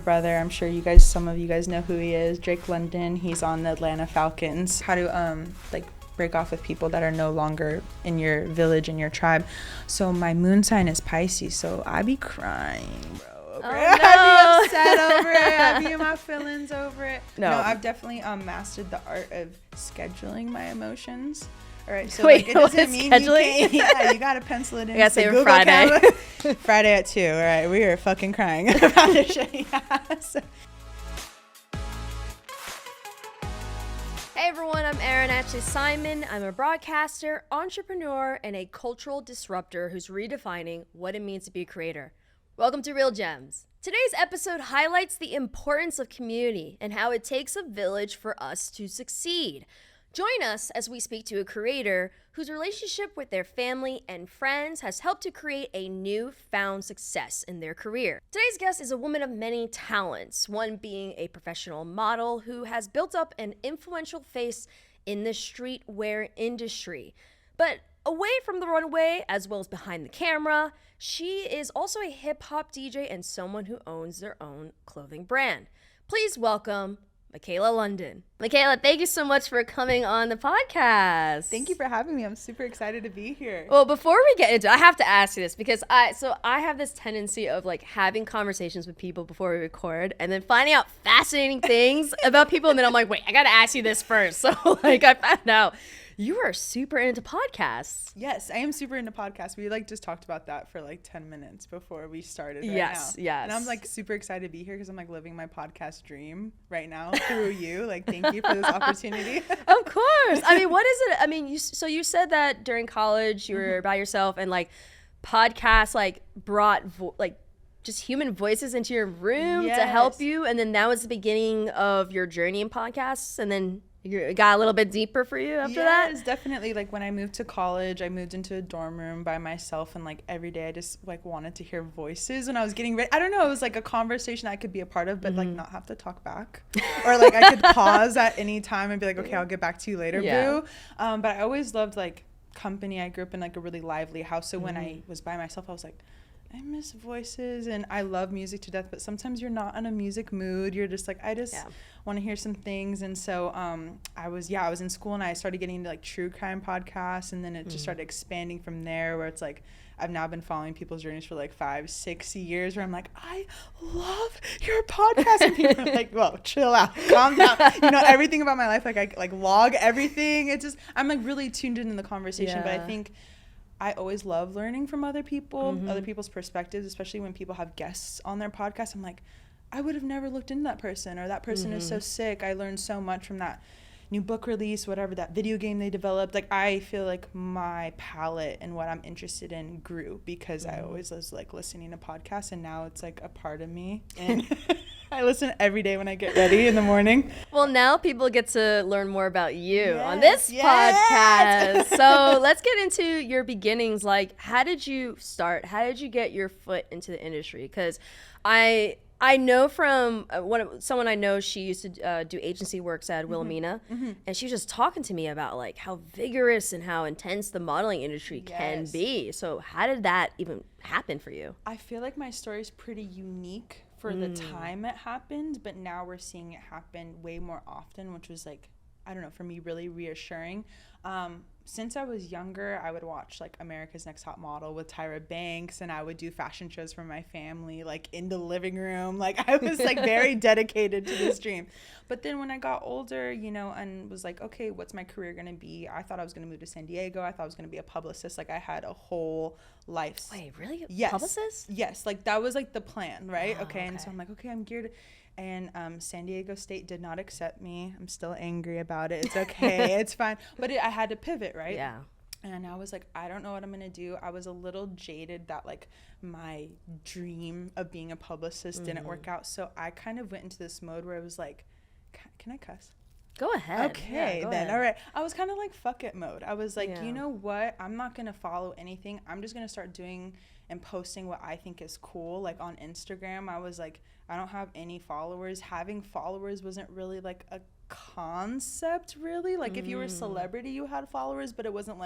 brother. I'm sure some of you guys know who he is. Drake London. He's on the Atlanta Falcons. How to break off with people that are no longer in your village, in your tribe. So my moon sign is Pisces, so I be crying, bro. No. I be upset over it. I be in my feelings over it. No, I've definitely mastered the art of scheduling my emotions. All right, so wait, it doesn't mean scheduling? you gotta pencil it in. I gotta say Google Friday. Friday at 2. All right, we are fucking crying about this shit. Yes. Hey everyone, I'm Erin Ashley Simon. I'm a broadcaster, entrepreneur, and a cultural disruptor who's redefining what it means to be a creator. Welcome to Real Gems. Today's episode highlights the importance of community and how it takes a village for us to succeed. Join us as we speak to a creator whose relationship with their family and friends has helped to create a newfound success in their career. Today's guest is a woman of many talents, one being a professional model who has built up an influential face in the streetwear industry. But away from the runway, as well as behind the camera, she is also a hip-hop DJ and someone who owns their own clothing brand. Please welcome Makayla London. Makayla, thank you so much for coming on the podcast. Thank you for having me. I'm super excited to be here. Well, before we get into it, I have to ask you this because I have this tendency of having conversations with people before we record and then finding out fascinating things about people, and then I'm like, wait, I gotta ask you this first. So I found out you are super into podcasts. Yes, I am super into podcasts. We just talked about that for 10 minutes before we started right yes, now. Yes. And I'm super excited to be here because I'm living my podcast dream right now through you. Thank you for this opportunity. Of course. I mean, what is it? I mean, you said that during college you were by yourself and podcasts brought just human voices into your room to help you, and then that was the beginning of your journey in podcasts, and then it got a little bit deeper for you after that? Yes, definitely. When I moved to college, I moved into a dorm room by myself, and every day I just wanted to hear voices when I was getting ready. I don't know, it was a conversation I could be a part of, but not have to talk back. Or I could pause at any time and be okay, I'll get back to you later, boo. But I always loved company. I grew up in a really lively house, so when I was by myself, I was I miss voices, and I love music to death, but sometimes you're not in a music mood. You're just I just want to hear some things. And so I was in school, and I started getting into true crime podcasts, and then it just started expanding from there, where it's I've now been following people's journeys for 5-6 years, where I'm I love your podcast, and people are well, chill out, calm down. Everything about my life, I log everything. It's just I'm really tuned in the conversation. But I think I always love learning from other people, other people's perspectives, especially when people have guests on their podcast. I'm I would have never looked into that person, or that person is so sick. I learned so much from that new book release, whatever, that video game they developed. I feel my palette and what I'm interested in grew because I always was listening to podcasts, and now it's a part of me. And I listen every day when I get ready in the morning. Well, now people get to learn more about you on this podcast. So let's get into your beginnings. How did you start? How did you get your foot into the industry? Because I know from someone I know, she used to do agency works at Wilhelmina, and she was just talking to me about how vigorous and how intense the modeling industry can be. So how did that even happen for you? I feel my story is pretty unique for the time it happened, but now we're seeing it happen way more often, which was I don't know, for me, really reassuring. Since I was younger, I would watch America's Next Top Model with Tyra Banks, and I would do fashion shows for my family in the living room. I was very dedicated to this dream. But then when I got older, and was okay, what's my career gonna be? I thought I was gonna move to San Diego. I thought I was gonna be a publicist. I had a whole life. Wait, really? Yes. Publicist? Yes, that was the plan, right? Oh, okay, and so I'm okay, I'm geared. And San Diego State did not accept me. I'm still angry about it. It's okay. It's fine. But I had to pivot, right? Yeah. And I was I don't know what I'm going to do. I was a little jaded that my dream of being a publicist didn't work out. So I kind of went into this mode where I was can I cuss? Go ahead. Okay, go then. ahead. All right. I was kind of fuck it mode. I was you know what? I'm not going to follow anything. I'm just going to start doing and posting what I think is cool. On Instagram, I was I don't have any followers. Having followers wasn't really a concept, really. If you were a celebrity, you had followers, but it wasn't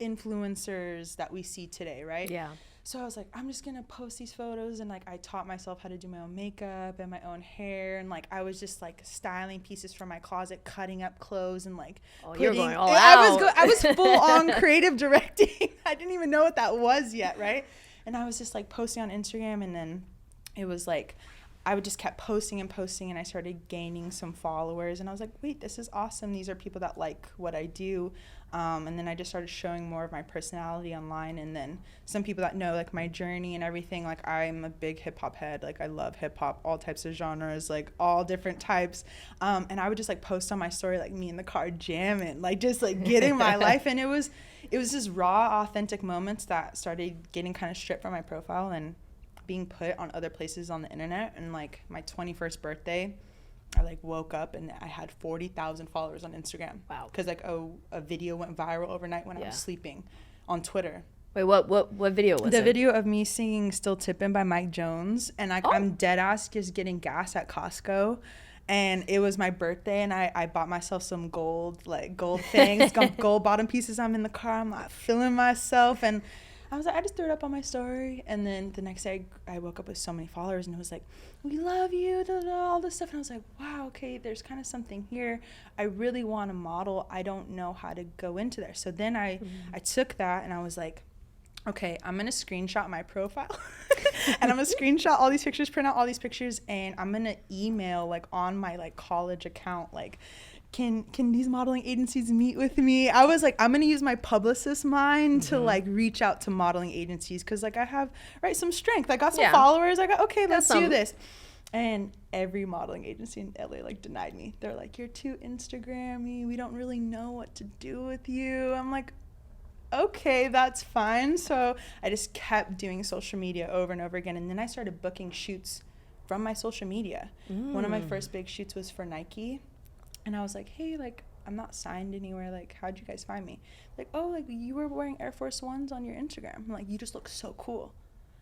influencers that we see today, right? Yeah. So I was like, I'm just going to post these photos. And like, I taught myself how to do my own makeup and my own hair. And like, I was just like styling pieces from my closet, cutting up clothes and like, you're going all out. I was full on creative directing. I didn't even know what that was yet. Right. And I was just like posting on Instagram, and then it was like, I would just kept posting and posting, and I started gaining some followers, and I was like, wait, this is awesome. These are people that like what I do. And then I just started showing more of my personality online, and then some people that know like my journey and everything, like I'm a big hip hop head. Like I love hip hop, all types of genres, like all different types. And I would just like post on my story, like me in the car jamming, like just like getting my life. And it was just raw, authentic moments that started getting kind of stripped from my profile and being put on other places on the internet. And like my 21st birthday, I like woke up and I had 40,000 followers on Instagram. Wow. Because like a video went viral overnight when I was sleeping on Twitter. Wait, what video was it? The video of me singing Still Tippin' by Mike Jones, and like I'm dead ass just getting gas at Costco. And it was my birthday, and I bought myself some gold things, gold bottom pieces. I'm in the car, I'm like feeling myself, and I was like, I just threw it up on my story. And then the next day I woke up with so many followers, and it was like, we love you, all this stuff. And I was like, wow, okay, there's kind of something here. I really want to model. I don't know how to go into there. So then I took that, and I was like, okay, I'm going to screenshot my profile and I'm going to screenshot all these pictures, print out all these pictures, and I'm going to email like on my like college account, like, can these modeling agencies meet with me? I was like, I'm going to use my publicist mind to like reach out to modeling agencies, because like I have some strength. I got some followers. I got, okay, let's do this. And every modeling agency in LA like denied me. They're like, you're too Instagram-y. We don't really know what to do with you. I'm like, okay, that's fine. So I just kept doing social media over and over again. And then I started booking shoots from my social media. One of my first big shoots was for Nike. And I was like, hey, like, I'm not signed anywhere. Like, how'd you guys find me? Like, oh, like, you were wearing Air Force Ones on your Instagram. I'm like, you just look so cool.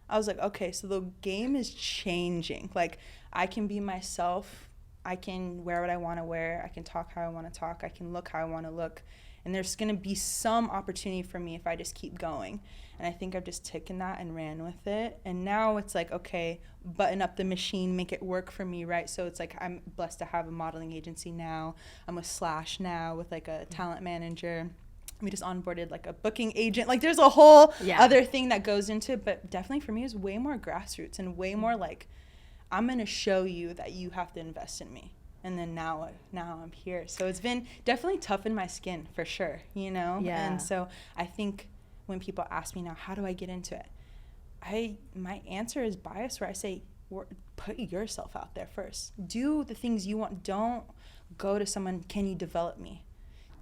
I was like, okay, so the game is changing. Like, I can be myself. I can wear what I want to wear. I can talk how I want to talk. I can look how I want to look. And there's going to be some opportunity for me if I just keep going. And I think I've just taken that and ran with it. And now it's like, okay, button up the machine, make it work for me, right? So it's like I'm blessed to have a modeling agency now. I'm with Slash now with like a talent manager. We just onboarded like a booking agent. Like there's a whole other thing that goes into it. But definitely for me, it's way more grassroots and way more like, I'm going to show you that you have to invest in me. And then now I'm here. So it's been definitely tough in my skin for sure, you know? Yeah. And so I think when people ask me now, how do I get into it? My answer is biased, where I say, put yourself out there first. Do the things you want. Don't go to someone, can you develop me?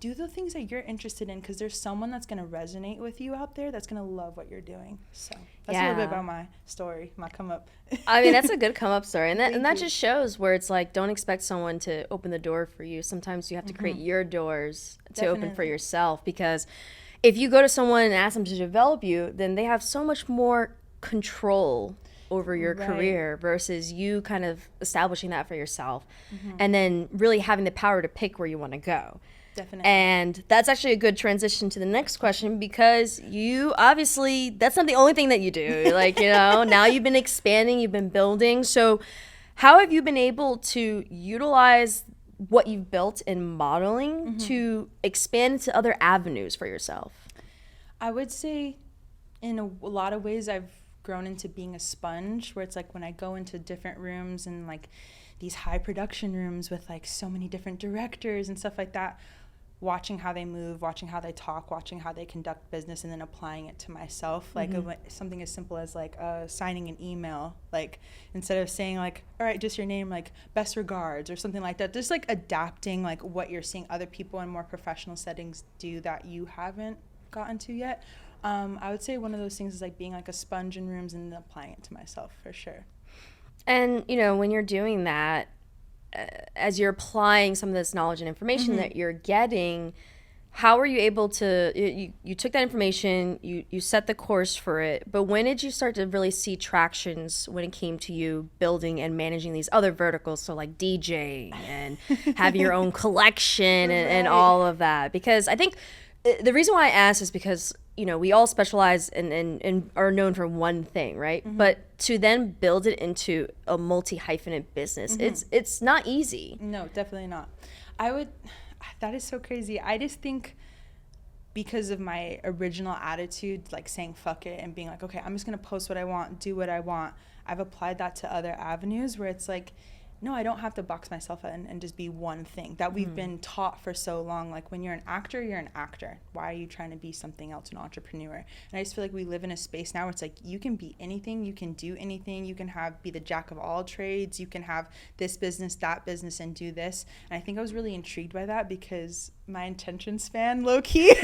Do the things that you're interested in, because there's someone that's going to resonate with you out there that's going to love what you're doing. So that's a little bit about my story, my come up. I mean, that's a good come up story. And that just shows where it's like, don't expect someone to open the door for you. Sometimes you have to create your doors to open for yourself, because if you go to someone and ask them to develop you, then they have so much more control over your career versus you kind of establishing that for yourself and then really having the power to pick where you want to go. Definitely. And that's actually a good transition to the next question, because you obviously, that's not the only thing that you do. Like, you know, now you've been expanding, you've been building. So how have you been able to utilize what you've built in modeling to expand into other avenues for yourself? I would say in a lot of ways I've grown into being a sponge, where it's like when I go into different rooms and like these high production rooms with like so many different directors and stuff like that, watching how they move, watching how they talk, watching how they conduct business, and then applying it to myself. Like something as simple as like signing an email, like instead of saying like, all right, just your name, like best regards or something like that, just like adapting like what you're seeing other people in more professional settings do that you haven't gotten to yet. I would say one of those things is like being like a sponge in rooms and then applying it to myself, for sure. And, you know, when you're doing that, as you're applying some of this knowledge and information that you're getting, how were you able to, you took that information, you set the course for it, but when did you start to really see tractions when it came to you building and managing these other verticals, so like DJing and having your own collection and all of that? Because I think the reason why I asked is because, we all specialize and are known for one thing, right? But to then build it into a multi-hyphenate business, it's not easy. No, definitely not. That is so crazy. I just think because of my original attitude, like saying fuck it and being like, okay, I'm just going to post what I want, do what I want. I've applied that to other avenues where it's like, no, I don't have to box myself in and just be one thing that we've been taught for so long. Like when you're an actor, you're an actor. Why are you trying to be something else, an entrepreneur? And I just feel like we live in a space now where it's like you can be anything, you can do anything, you can be the jack of all trades, you can have this business, that business, and do this. And I think I was really intrigued by that because my attention span, low key.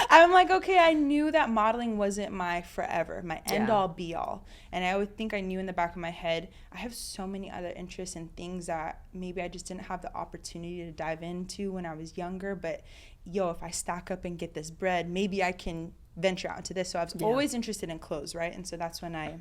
I'm like, okay, I knew that modeling wasn't my forever, my end all be all. And I would think I knew in the back of my head, I have so many other interests and things that maybe I just didn't have the opportunity to dive into when I was younger. But if I stack up and get this bread, maybe I can venture out into this. So I was always interested in clothes, right? And so that's when I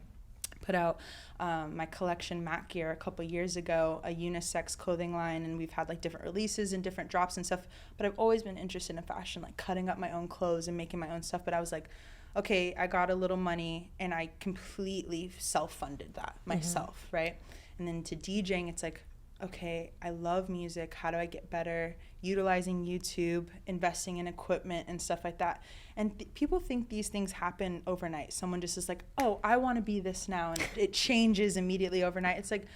put out my collection Mac Gear a couple years ago, a unisex clothing line, and we've had like different releases and different drops and stuff. But I've always been interested in fashion, like cutting up my own clothes and making my own stuff. But I was like, okay, I got a little money and I completely self-funded that myself, right? And then to DJing, it's like, okay, I love music. How do I get better? Utilizing YouTube, investing in equipment and stuff like that. And people think these things happen overnight. Someone just is like, oh, I want to be this now. And it changes immediately overnight. It's like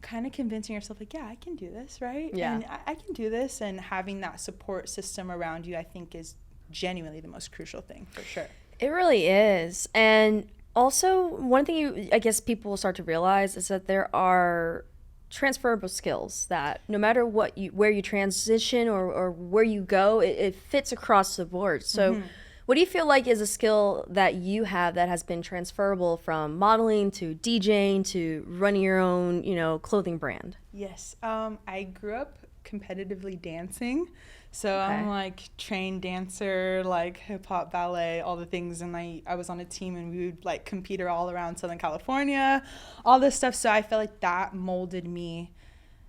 kind of convincing yourself like, yeah, I can do this, right? Yeah. And I can do this. And having that support system around you, I think is genuinely the most crucial thing for sure. It really is. And also one thing I guess people will start to realize is that there are transferable skills that no matter where you transition or where you go, it fits across the board. So what do you feel like is a skill that you have that has been transferable from modeling to DJing to running your own, clothing brand? Yes. I grew up competitively dancing. So I'm like trained dancer, like hip hop, ballet, all the things. And I was on a team and we would like compete all around Southern California, all this stuff. So I feel like that molded me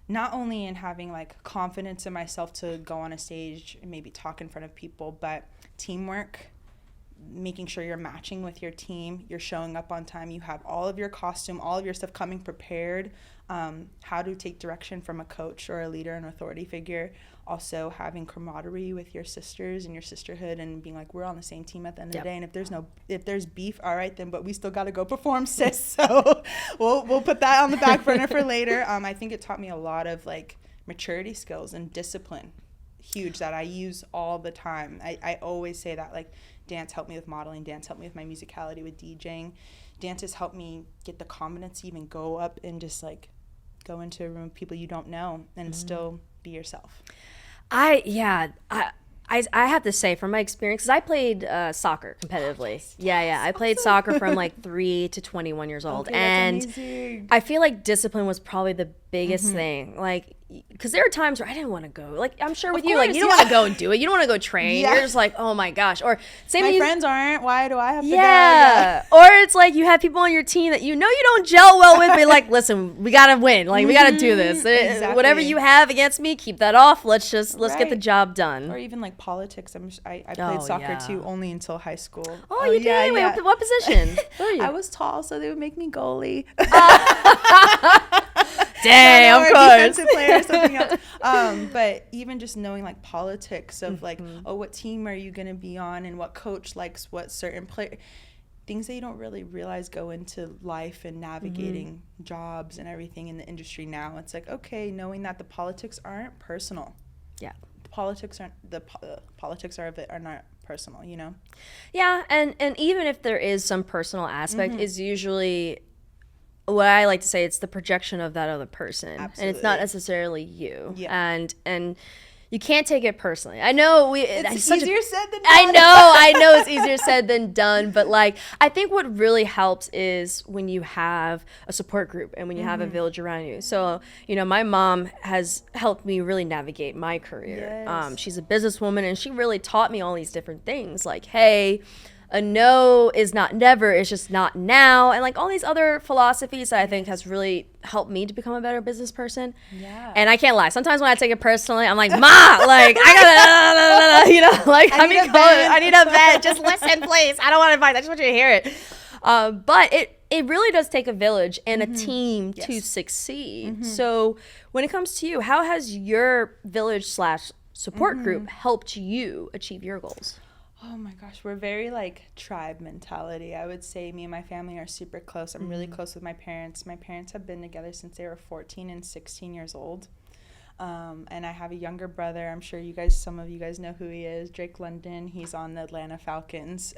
not only in having like confidence in myself to go on a stage and maybe talk in front of people, but teamwork, making sure you're matching with your team, you're showing up on time, you have all of your costume, all of your stuff coming prepared, how to take direction from a coach or a leader, an authority figure, also having camaraderie with your sisters and your sisterhood and being like, we're on the same team at the end of the day. And if there's beef, all right then, but we still got to go perform, sis. So we'll put that on the back burner for later. I think it taught me a lot of like maturity skills and discipline, huge, that I use all the time. I always say that, like, dance helped me with modeling, dance helped me with my musicality with DJing. Dance has helped me get the confidence to even go up and just like go into a room with people you don't know and still be yourself. I have to say from my experience, 'cause I played soccer competitively. I played soccer from like 3 to 21 years old. Okay, and that's amazing. I feel like discipline was probably the biggest thing. Like, because there are times where I didn't want to go. Like, I'm sure with you, like, you don't want to go and do it. You don't want to go train. You're just like, oh my gosh. Or same my with friends aren't. Why do I have to go? Yeah. Or it's like you have people on your team that you don't gel well with, but like, listen, we gotta win. Like, we gotta do this. Exactly. Whatever you have against me, keep that off. Let's get the job done. Or even like politics. I played soccer too, only until high school. Oh, you did? Wait, what position? I was tall, so they would make me goalie. Damn, of course. Defensive player or something else. But even just knowing like politics of like, what team are you gonna be on, and what coach likes what certain player, things that you don't really realize go into life and navigating jobs and everything in the industry now. It's like, okay, knowing that the politics aren't personal. Yeah, the politics of it are not personal. Yeah, and even if there is some personal aspect, is usually what I like to say, it's the projection of that other person. Absolutely. And it's not necessarily you. Yeah. And you can't take it personally. I know it's easier said than done. I know it's easier said than done, but like, I think what really helps is when you have a support group and when you have a village around you. So, my mom has helped me really navigate my career. Yes. She's a businesswoman and she really taught me all these different things, like, hey, a no is not never, it's just not now. And like all these other philosophies that I think has really helped me to become a better business person. Yeah. And I can't lie. Sometimes when I take it personally, I'm like, Ma, like I gotta, like I need a vent. Just listen, please. I don't want advice. I just want you to hear it. But it really does take a village and a team to succeed. So when it comes to you, how has your village / support group helped you achieve your goals? Oh my gosh, we're very like tribe mentality. I would say me and my family are super close. I'm really close with my parents. My parents have been together since they were 14 and 16 years old. And I have a younger brother. I'm sure some of you guys know who he is, Drake London. He's on the Atlanta Falcons.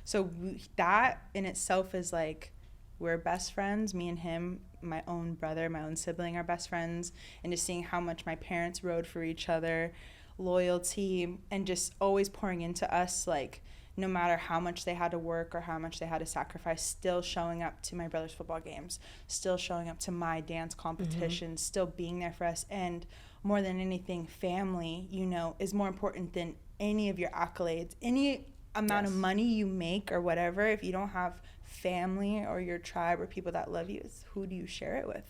So that in itself is like, we're best friends. Me and him, my own brother, my own sibling are best friends. And just seeing how much my parents rode for each other, loyalty, and just always pouring into us, like no matter how much they had to work or how much they had to sacrifice, still showing up to my brother's football games, still showing up to my dance competitions, still being there for us. And more than anything, family, is more important than any of your accolades, any amount of money you make or whatever. If you don't have family or your tribe or people that love you, it's who do you share it with?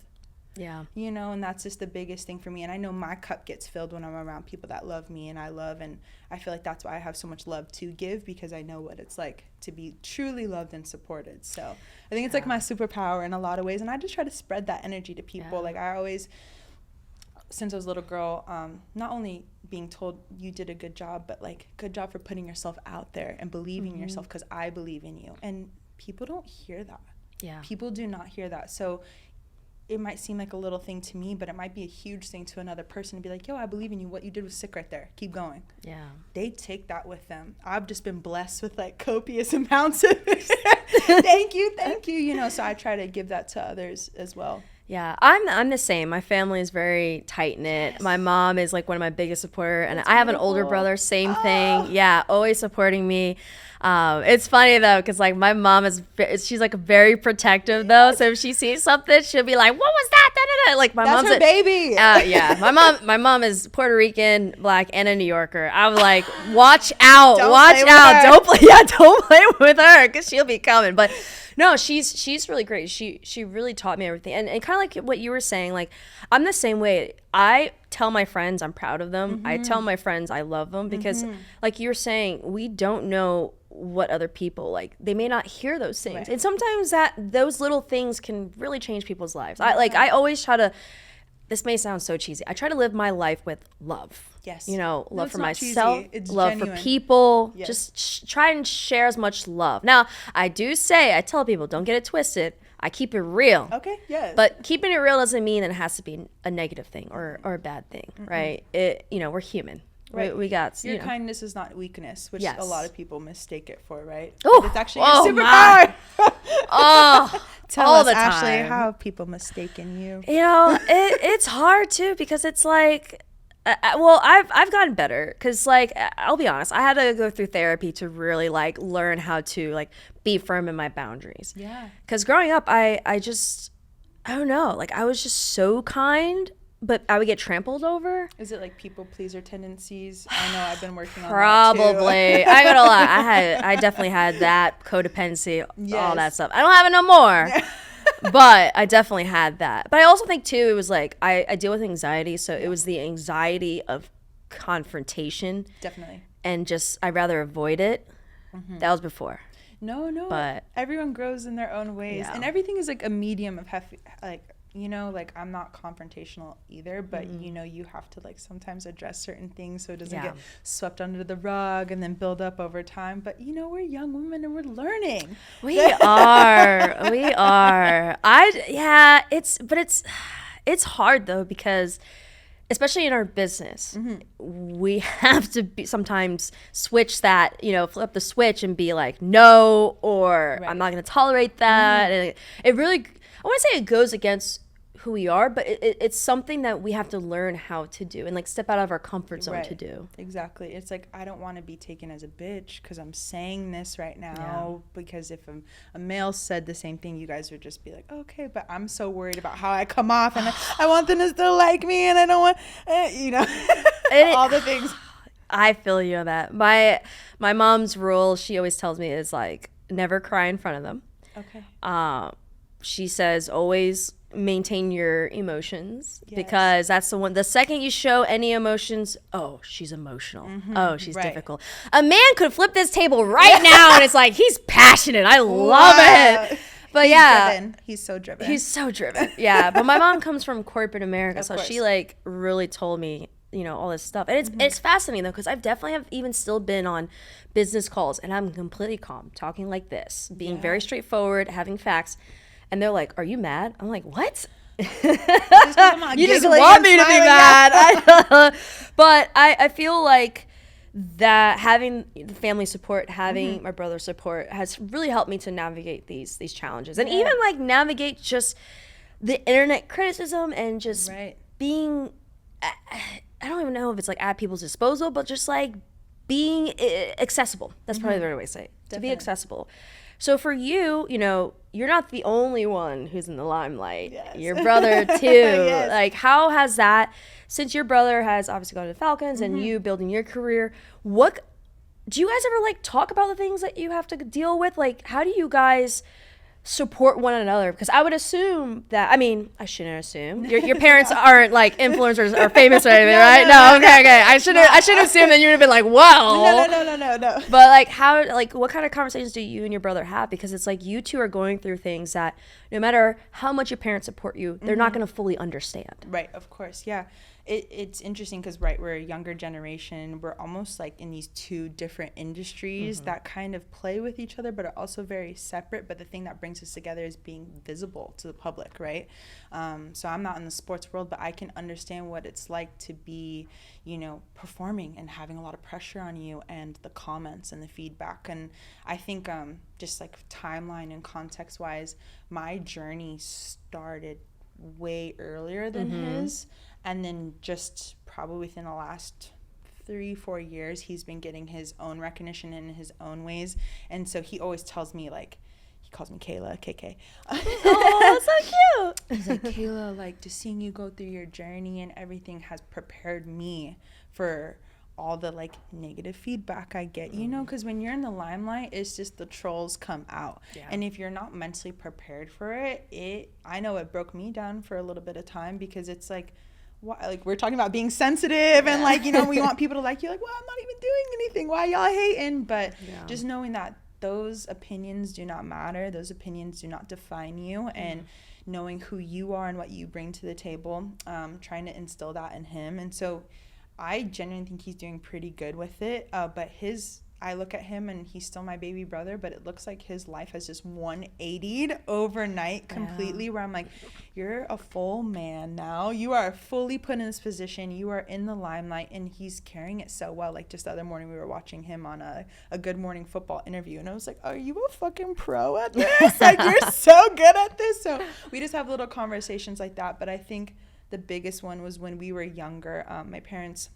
Yeah. And that's just the biggest thing for me. And I know my cup gets filled when I'm around people that love me and I love. And I feel like that's why I have so much love to give, because I know what it's like to be truly loved and supported. So I think it's like my superpower in a lot of ways. And I just try to spread that energy to people. Like I always, since I was a little girl, not only being told you did a good job, but like good job for putting yourself out there and believing in yourself, because I believe in you. And people don't hear that. Yeah. People do not hear that. So it might seem like a little thing to me, but it might be a huge thing to another person to be like, yo, I believe in you. What you did was sick right there. Keep going. Yeah. They take that with them. I've just been blessed with like copious amounts of thank you. So I try to give that to others as well. Yeah, I'm the same. My family is very tight-knit. Yes. My mom is like one of my biggest supporters, and I have an older brother, same thing. Yeah, always supporting me. It's funny though, because like my mom she's like very protective though. So if she sees something, she'll be like, "What was that?" Da, da, da. Like That's mom's her baby. Yeah, my mom is Puerto Rican, Black, and a New Yorker. I'm like, watch out, don't play with her, because she'll be coming. But no, she's really great. She really taught me everything, and kind of like what you were saying. Like I'm the same way. I tell my friends I'm proud of them. I tell my friends I love them, because like you were saying, we don't know what other people like. They may not hear those things, right. And sometimes those little things can really change people's lives. I always try to. This may sound so cheesy. I try to live my life with love. Yes. Love for myself, love genuine. For people. Yes. Just try and share as much love. Now, I tell people, don't get it twisted. I keep it real. Okay, yes. But keeping it real doesn't mean that it has to be a negative thing or a bad thing, right? We're human. Right. We got your kindness is not weakness, which a lot of people mistake it for, right? Oh, it's actually your superpower. Tell all us, the time. Ashley, how have people mistaken you? It's hard too, because it's like, I've gotten better, because like I'll be honest, I had to go through therapy to really like learn how to like be firm in my boundaries. Yeah. Because growing up, I don't know, like I was just so kind, but I would get trampled over. Is it like people pleaser tendencies? I know I've been working on Probably. that too. I gotta lie. I definitely had that codependency, all that stuff. I don't have it no more. But I definitely had that. But I also think too, it was like I deal with anxiety, so it was the anxiety of confrontation. Definitely. And I'd rather avoid it. That was before. No. But everyone grows in their own ways, and everything is like a medium of like I'm not confrontational either, but you have to like sometimes address certain things so it doesn't get swept under the rug and then build up over time. But we're young women and we're learning. We are. It's hard though, because especially in our business, we have to sometimes switch that, flip the switch and be like, no, or I'm not going to tolerate that. And it really, I want to say it goes against who we are, but it's something that we have to learn how to do and like step out of our comfort zone to do. Exactly. It's like, I don't want to be taken as a bitch because I'm saying this right now, because if a male said the same thing, you guys would just be like, okay, but I'm so worried about how I come off, and I want them to still like me, and I don't want, all the things. I feel you on that. My mom's rule, she always tells me, is like never cry in front of them. Okay. She says always maintain your emotions, because that's the second you show any emotions, oh, she's emotional. Oh, she's difficult. A man could flip this table right now and it's like he's passionate. I love it. But he's so driven. He's so driven. Yeah. But my mom comes from corporate America, so course. she like really told me, all this stuff. And it's fascinating though, because I've definitely have even still been on business calls and I'm completely calm, talking like this, being very straightforward, having facts. And they're like, are you mad? I'm like, what? You just want me to be mad. But I feel like that having the family support, having my brother's support has really helped me to navigate these challenges. And even like navigate just the internet criticism and just being, I don't even know if it's like at people's disposal, but just like being accessible. That's probably the right way to say it. Definitely. To be accessible. So for you, you're not the only one who's in the limelight. Yes. Your brother too. Yes. Like, how has that, since your brother has obviously gone to the Falcons and you building your career, what do you guys ever like talk about the things that you have to deal with? Like, how do you guys support one another? Because I would assume that, I shouldn't assume your parents aren't like influencers or famous or anything, right? No, okay. I shouldn't assume that you would have been like, well. No. But like what kind of conversations do you and your brother have? Because it's like you two are going through things that no matter how much your parents support you, they're not going to fully understand. Right, of course, yeah. It's interesting because, we're a younger generation. We're almost like in these two different industries that kind of play with each other, but are also very separate. But the thing that brings us together is being visible to the public, right? So I'm not in the sports world, but I can understand what it's like to be, performing and having a lot of pressure on you and the comments and the feedback. And I think just like timeline and context-wise, my journey started way earlier than his. And then just probably within the last 3-4 years, he's been getting his own recognition in his own ways. And so he always tells me, like, he calls me Kayla, KK. Oh, so cute. He's like, Kayla, like, just seeing you go through your journey and everything has prepared me for all the, like, negative feedback I get, because when you're in the limelight, it's just the trolls come out. Yeah. And if you're not mentally prepared for it, I know it broke me down for a little bit of time, because it's like, like we're talking about being sensitive and like we want people to like you, like, well, I'm not even doing anything, why y'all hating? But just knowing that those opinions do not matter, those opinions do not define you, and knowing who you are and what you bring to the table, trying to instill that in him. And so I genuinely think he's doing pretty good with it, but I look at him and he's still my baby brother, but it looks like his life has just 180'd overnight completely, where I'm like, you're a full man now. You are fully put in this position. You are in the limelight, and he's carrying it so well. Like just the other morning, we were watching him on a Good Morning Football interview, and I was like, are you a fucking pro at this? Like, you're so good at this. So we just have little conversations like that. But I think the biggest one was when we were younger. My parents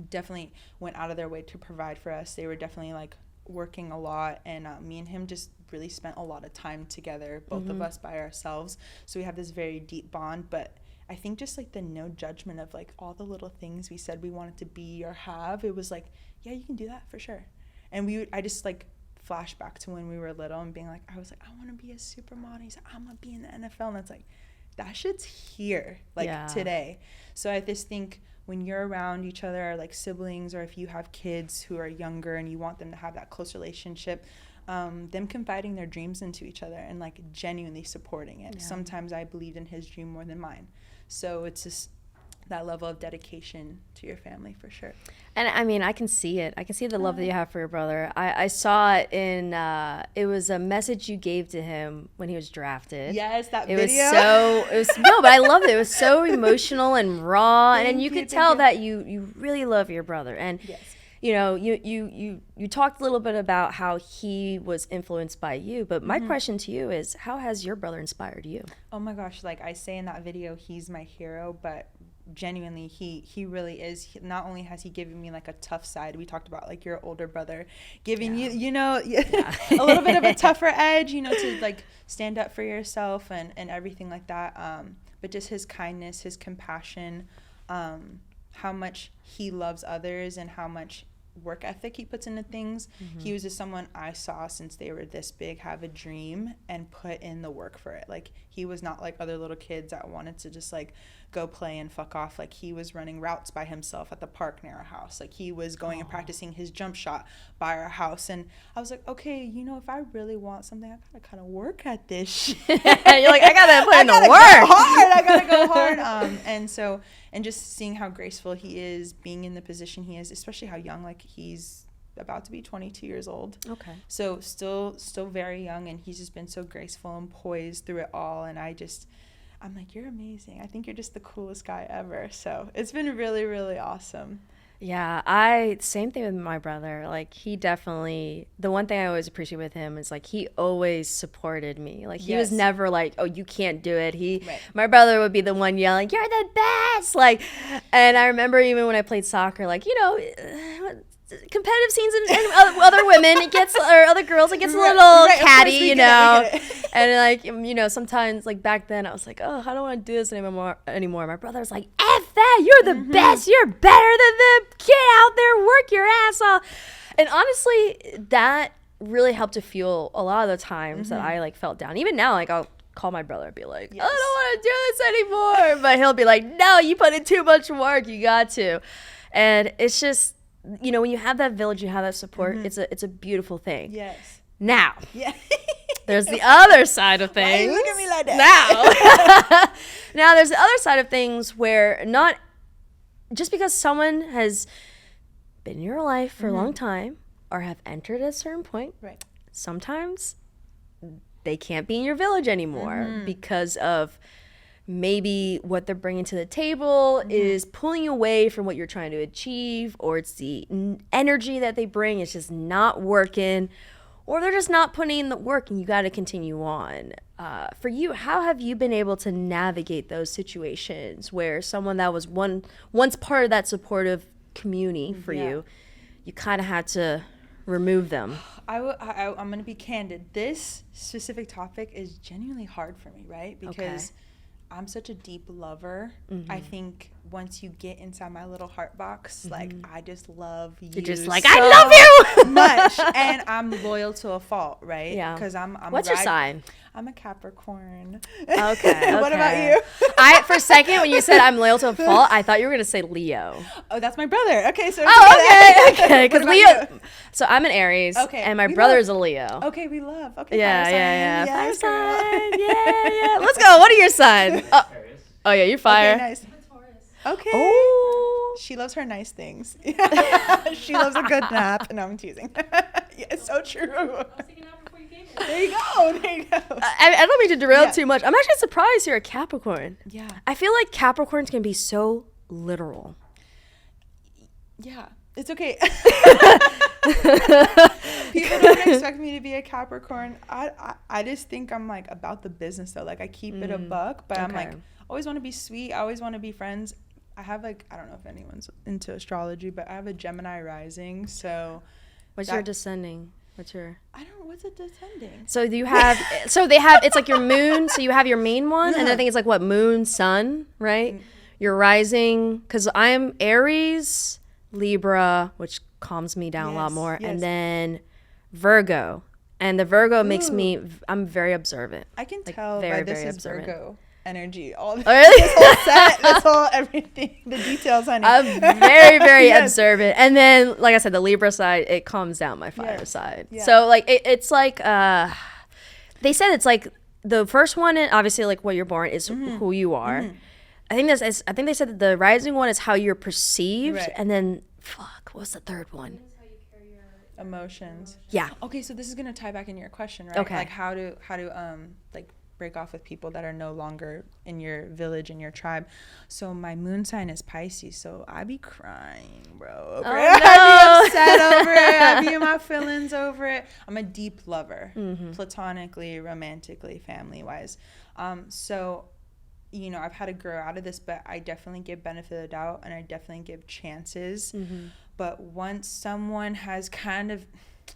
definitely went out of their way to provide for us. They were definitely like working a lot, and me and him just really spent a lot of time together, both of us by ourselves. So we have this very deep bond. But I think just like the no judgment of like all the little things we said we wanted to be or have, it was like, yeah, you can do that for sure. And I just like flash back to when we were little and being like, I was like, I want to be a supermodel. He's like, I'm gonna be in the NFL. And it's like, that shit's here today. So I just think when you're around each other, like siblings, or if you have kids who are younger and you want them to have that close relationship, them confiding their dreams into each other and like genuinely supporting it. Sometimes I believed in his dream more than mine. So it's just that level of dedication to your family for sure. And I can see it. I can see the love that you have for your brother. I saw it in, it was a message you gave to him when he was drafted. Yes, that video. No, but I loved it. It was so emotional and raw. And you could tell that you really love your brother. And you talked a little bit about how he was influenced by you, but my question to you is, how has your brother inspired you? Oh my gosh, like I say in that video, he's my hero, but genuinely he really is. Not only has he given me like a tough side, we talked about like your older brother giving you a little bit of a tougher edge, to like stand up for yourself and everything like that, but just his kindness, his compassion, how much he loves others and how much work ethic he puts into things. He was just someone I saw since they were this big have a dream and put in the work for it. Like, he was not like other little kids that wanted to just like go play and fuck off. Like, he was running routes by himself at the park near our house. Like, he was going and practicing his jump shot by our house. And I was like, okay, you know, if I really want something, I gotta kind of work at this shit. You're like, I gotta put in the work. I gotta go hard. And just seeing how graceful he is, being in the position he is, especially how young, like, he's about to be 22 years old. Okay. So still very young, and he's just been so graceful and poised through it all. And I'm like, you're amazing. I think you're just the coolest guy ever. So it's been really, really awesome. Yeah, same thing with my brother. Like, he definitely, the one thing I always appreciate with him is like, he always supported me. Like, he was never like, oh, you can't do it. My brother would be the one yelling, you're the best. Like, and I remember even when I played soccer, like, you know, competitive scenes and other women, it gets, or other girls, it gets a little catty, you know. And like, you know, sometimes like back then I was like, oh, I don't want to do this anymore. My brother was like, F that, you're the best, you're better than them, get out there, work your ass off. And honestly, that really helped to fuel a lot of the times that I like felt down. Even now, like, I'll call my brother and be like, I don't want to do this anymore. But he'll be like, no, you put in too much work, you got to. And it's just, you know, when you have that village, you have that support, it's a beautiful thing. Yes. Now, there's the other side of things. Why you look at me like that? Now, there's the other side of things where not just because someone has been in your life for a long time or have entered at a certain point, sometimes they can't be in your village anymore because of maybe what they're bringing to the table is pulling you away from what you're trying to achieve, or it's the energy that they bring is just not working, or they're just not putting in the work and you got to continue on. For you, how have you been able to navigate those situations where someone that was once part of that supportive community for you kind of had to remove them? I'm going to be candid. This specific topic is genuinely hard for me, right? Because I'm such a deep lover. I think once you get inside my little heart box, like, I just love you. You're just like, I love you much. And I'm loyal to a fault, right? Yeah. Because I'm What's your sign? I'm a Capricorn. Okay. What about you? For a second, when you said I'm loyal to a fault, I thought you were going to say Leo. Oh, that's my brother. Okay. So okay. Because Leo. So I'm an Aries. Okay. And my brother is a Leo. Okay. We love. Okay. Yeah. Fire sign. Yeah. Let's go. What are your signs? Oh, yeah. You're fire. Okay, nice. Okay. Oh. She loves her nice things. She loves a good nap. No, I'm teasing. Yeah, it's so true. There you go. I don't mean to derail too much. I'm actually surprised you're a Capricorn. Yeah. I feel like Capricorns can be so literal. Yeah. It's okay. People don't expect me to be a Capricorn. I just think I'm like about the business though. Like, I keep it a buck, but I'm like, always want to be sweet. I always want to be friends. I have like, I don't know if anyone's into astrology, but I have a Gemini rising. So what's your descending? What's a descending? So they have, it's like your moon. So you have your main one. And then I think it's like what, moon, sun, right? Your rising, because I'm Aries, Libra, which calms me down a lot more. And then Virgo. And the Virgo makes me, I'm very observant. I can tell by this is observant. Virgo energy. All this, really? This whole set, this whole everything, the details, honey. I'm very, very observant. And then, like I said, the Libra side, it calms down my fire side. Yeah. So, like, it's like, they said it's like the first one, and obviously, like, what you're born is who you are. I think they said that the rising one is how you're perceived, and then, what's the third one? Emotions. Yeah. Okay, so this is gonna tie back into your question, right? Okay. Like how to like break off with people that are no longer in your village, in your tribe. So my moon sign is Pisces, so I be crying, bro, over it. No. I be upset over it. I be in my feelings over it. I'm a deep lover, platonically, romantically, family-wise. So, you know, I've had to grow out of this, but I definitely give benefit of the doubt, and I definitely give chances. But once someone has kind of,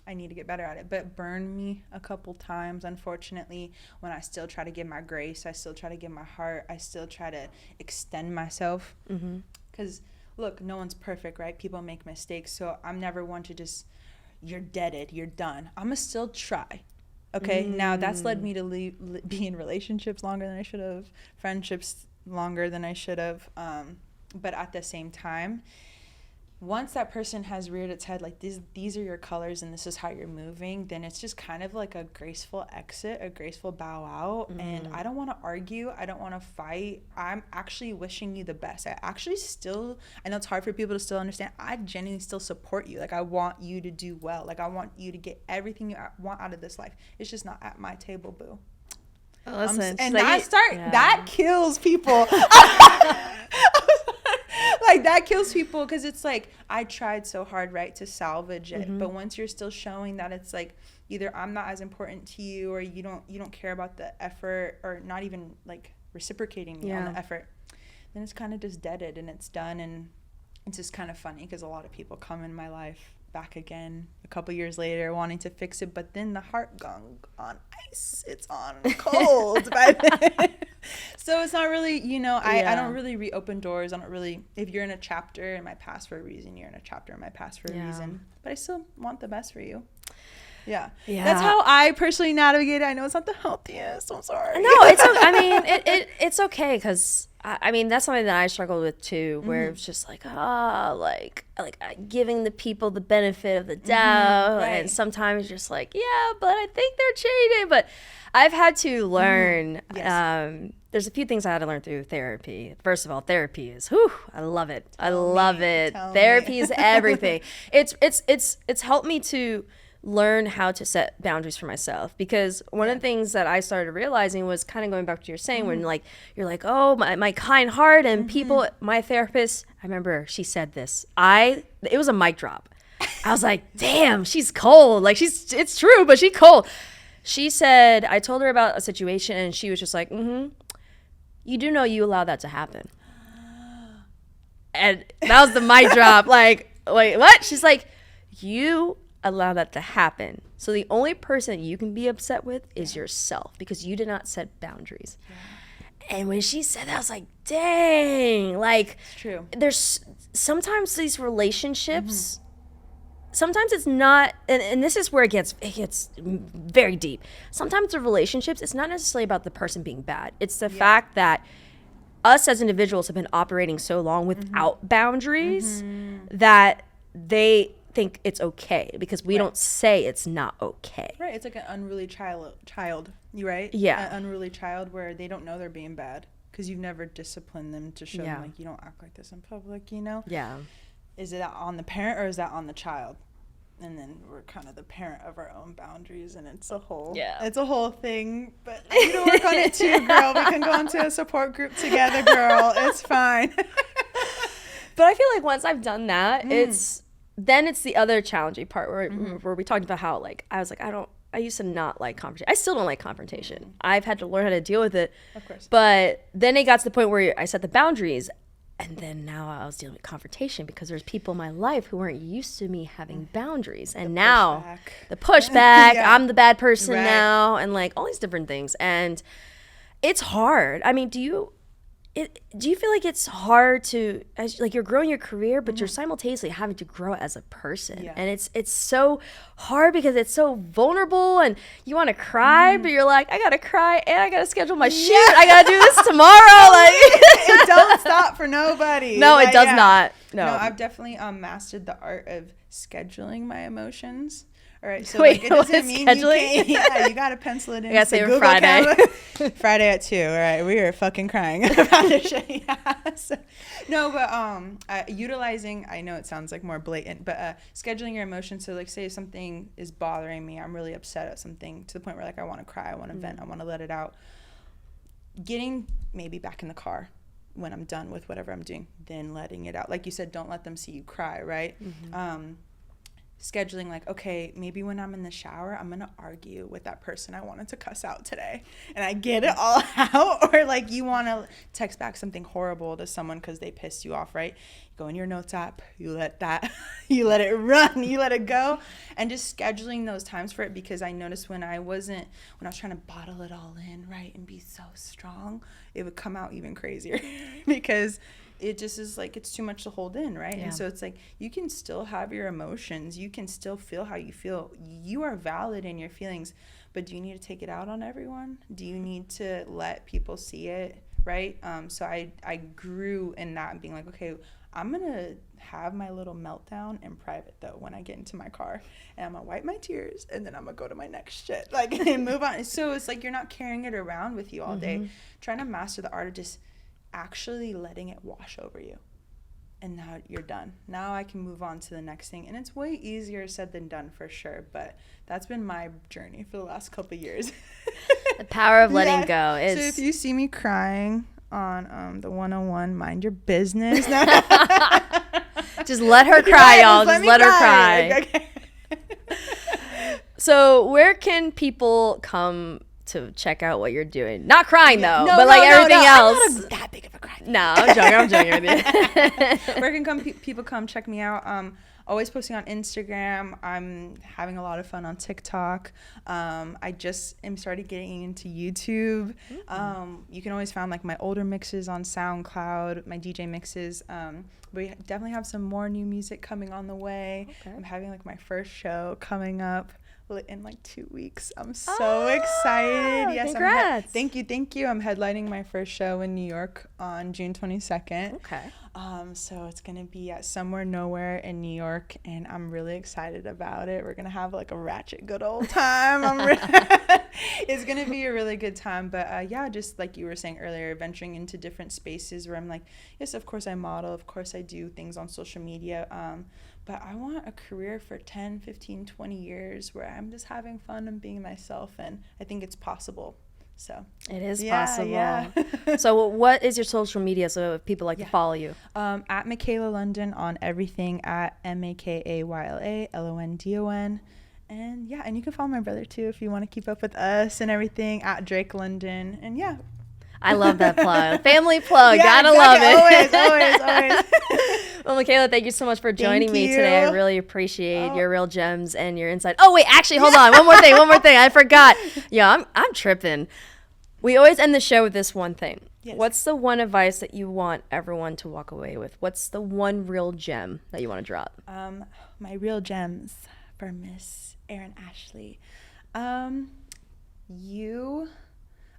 I need to get better at it, but burned me a couple times, unfortunately, when I still try to give my grace, I still try to give my heart, I still try to extend myself. Because look, no one's perfect, right? People make mistakes. So I'm never one to just, you're deaded, you're done. I'm going to still try. Okay. Now that's led me to be in relationships longer than I should have, friendships longer than I should have. But at the same time, once that person has reared its head, like these are your colors and this is how you're moving, then it's just kind of like a graceful exit, a graceful bow out. And I don't want to argue. I don't want to fight. I'm actually wishing you the best. I know it's hard for people to still understand. I genuinely still support you. Like, I want you to do well. Like, I want you to get everything you want out of this life. It's just not at my table, boo. Oh, listen, and that kills people. Like, that kills people, because it's like, I tried so hard, right, to salvage it. But once you're still showing that it's like, either I'm not as important to you, or you don't care about the effort, or not even like reciprocating me on the effort, then it's kind of just deaded and it's done. And it's just kind of funny, because a lot of people come in my life back again a couple years later wanting to fix it, but then the heart gone on ice, it's on cold by then. So it's not really, I don't really reopen doors. I don't really, if you're in a chapter in my past for a reason, you're in a chapter in my past for a reason, but I still want the best for you. Yeah. That's how I personally navigate it. I know it's not the healthiest. I'm sorry. No, it's okay. I mean, it's okay, because I mean, that's something that I struggled with too, where it's just like, like giving the people the benefit of the doubt, right. And sometimes just like, yeah, but I think they're changing. But I've had to learn. There's a few things I had to learn through therapy. First of all, therapy is, I love it. I love it. Therapy is everything. It's helped me to learn how to set boundaries for myself, because one of the things that I started realizing was kind of going back to what you're saying, when like you're like, oh, my kind heart, and people, my therapist, I remember she said this, it was a mic drop. I was like, damn, she's cold. Like, it's true, but she's cold. She said, I told her about a situation, and she was just like, you do know you allow that to happen. And that was the mic drop. Like, wait, what? She's like, you allow that to happen. So the only person you can be upset with is yourself, because you did not set boundaries. Yeah. And when she said that, I was like, dang, like, it's true. There's sometimes these relationships, sometimes it's not, and this is where it gets very deep. Sometimes the relationships, it's not necessarily about the person being bad. It's the fact that us as individuals have been operating so long without boundaries that they think it's okay, because we don't say it's not okay. Right. It's like an unruly child. You right? Yeah. An unruly child where they don't know they're being bad, because you've never disciplined them to show them, like, you don't act like this in public, Yeah. Is it on the parent, or is that on the child? And then we're kind of the parent of our own boundaries, and it's a whole thing. But you can work on it too, girl. We can go into a support group together, girl. It's fine. But I feel like once I've done that, then it's the other challenging part where we talked about how, like, I was like, I used to not like confrontation. I still don't like confrontation. I've had to learn how to deal with it. Of course. But then it got to the point where I set the boundaries, and then now I was dealing with confrontation, because there's people in my life who weren't used to me having boundaries. And now the pushback, I'm the bad person now, and like all these different things. And it's hard. I mean, do you feel like it's hard to, as like, you're growing your career, but you're simultaneously having to grow as a person, and it's so hard, because it's so vulnerable, and you want to cry, but you're like, I gotta cry, and I gotta schedule my shoot, I gotta do this tomorrow. Like, it don't stop for nobody. No, it does not. No, I've definitely mastered the art of scheduling my emotions. All right, so wait, like, it doesn't mean scheduling? you gotta pencil it in. I gotta say Google Friday. Friday at 2. All right, we are fucking crying about this shit. So, no, but utilizing, I know it sounds like more blatant, but scheduling your emotions. So like, say something is bothering me, I'm really upset at something to the point where like I want to cry, I want to vent, I want to let it out. Getting maybe back in the car when I'm done with whatever I'm doing, then letting it out. Like you said, don't let them see you cry, right? Scheduling, like, okay, maybe when I'm in the shower, I'm gonna argue with that person I wanted to cuss out today, and I get it all out. Or like, you want to text back something horrible to someone because they pissed you off, right? You go in your notes app, you let it run, you let it go, and just scheduling those times for it. Because I noticed when I was trying to bottle it all in, right, and be so strong, it would come out even crazier because it just is like, it's too much to hold in, right? And so it's like, you can still have your emotions, you can still feel how you feel, you are valid in your feelings, but do you need to take it out on everyone? Do you need to let people see it, right? So I grew in that, being like, okay, I'm gonna have my little meltdown in private though when I get into my car, and I'm gonna wipe my tears, and then I'm gonna go to my next shit, like, and move on. So it's like, you're not carrying it around with you all day, trying to master the art of just actually letting it wash over you. And now you're done. Now I can move on to the next thing, and it's way easier said than done, for sure, but that's been my journey for the last couple of years. The power of letting go is... So if you see me crying on the 101, mind your business. Just let her cry, y'all. Just let her cry. Okay. So where can people come to check out what you're doing? Not crying though, but like everything else. I'm not that big of a cry. No, I'm joking with you. Where can people come check me out? Always posting on Instagram. I'm having a lot of fun on TikTok. I just am started getting into YouTube. You can always find like my older mixes on SoundCloud, my DJ mixes. We definitely have some more new music coming on the way. Okay. I'm having like my first show coming up in like 2 weeks. I'm so excited. Yes, congrats. Thank you. I'm headlining my first show in New York on June 22nd. Okay. So it's gonna be at Somewhere Nowhere in New York, and I'm really excited about it. We're gonna have like a ratchet good old time. It's gonna be a really good time. But yeah, just like you were saying earlier, venturing into different spaces where I'm like, yes, of course I model, of course I do things on social media, but I want a career for 10, 15, 20 years where I'm just having fun and being myself, and I think it's possible. So it is possible. Yeah. So what is your social media, so if people like to follow you? At Makayla London on everything, at Makayla London. And yeah, and you can follow my brother too if you want to keep up with us and everything, at Drake London. And yeah. I love that plug. Family plug. Gotta love it. Always. Well, Makayla, thank you so much for joining me today. I really appreciate your real gems and your insight. Oh, wait, actually, hold on. One more thing. I forgot. Yeah, I'm tripping. We always end the show with this one thing. Yes. What's the one advice that you want everyone to walk away with? What's the one real gem that you want to drop? My real gems for Miss Erin Ashley.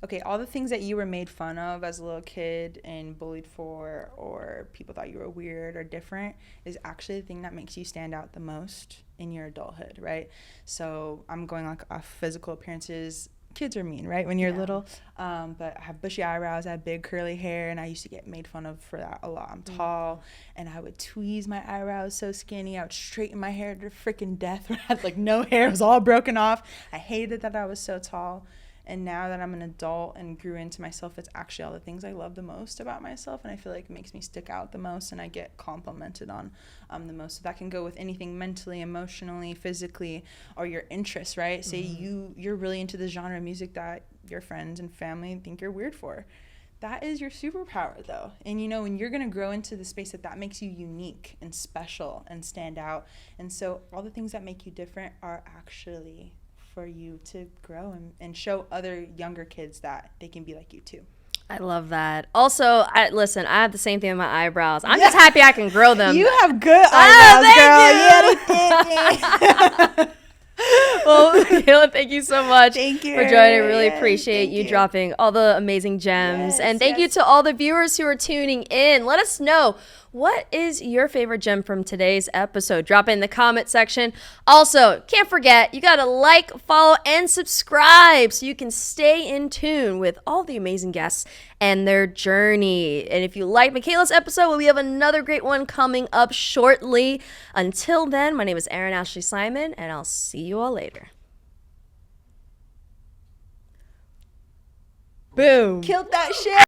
Okay, all the things that you were made fun of as a little kid and bullied for, or people thought you were weird or different, is actually the thing that makes you stand out the most in your adulthood, right? So I'm going like off physical appearances. Kids are mean, right, when you're little, but I have bushy eyebrows, I have big curly hair, and I used to get made fun of for that a lot. I'm tall, and I would tweeze my eyebrows so skinny. I would straighten my hair to freaking death. I had like no hair, it was all broken off. I hated that I was so tall. And now that I'm an adult and grew into myself, it's actually all the things I love the most about myself, and I feel like it makes me stick out the most, and I get complimented on the most. So that can go with anything mentally, emotionally, physically, or your interests, right? Say you're really into the genre of music that your friends and family think you're weird for. That is your superpower, though. And you know, when you're going to grow into the space that makes you unique and special and stand out. And so all the things that make you different are actually for you to grow and show other younger kids that they can be like you too. I love that. Also, I have the same thing with my eyebrows. I'm just happy I can grow them. You have good eyebrows, girl. You. Well, Makayla, thank you so much for joining. I really appreciate you dropping all the amazing gems. And thank you to all the viewers who are tuning in. Let us know, what is your favorite gem from today's episode? Drop it in the comment section. Also, can't forget, you got to like, follow, and subscribe so you can stay in tune with all the amazing guests and their journey. And if you like Makayla's episode, well, we have another great one coming up shortly. Until then, my name is Erin Ashley Simon, and I'll see you all later. Boom. Killed that shit.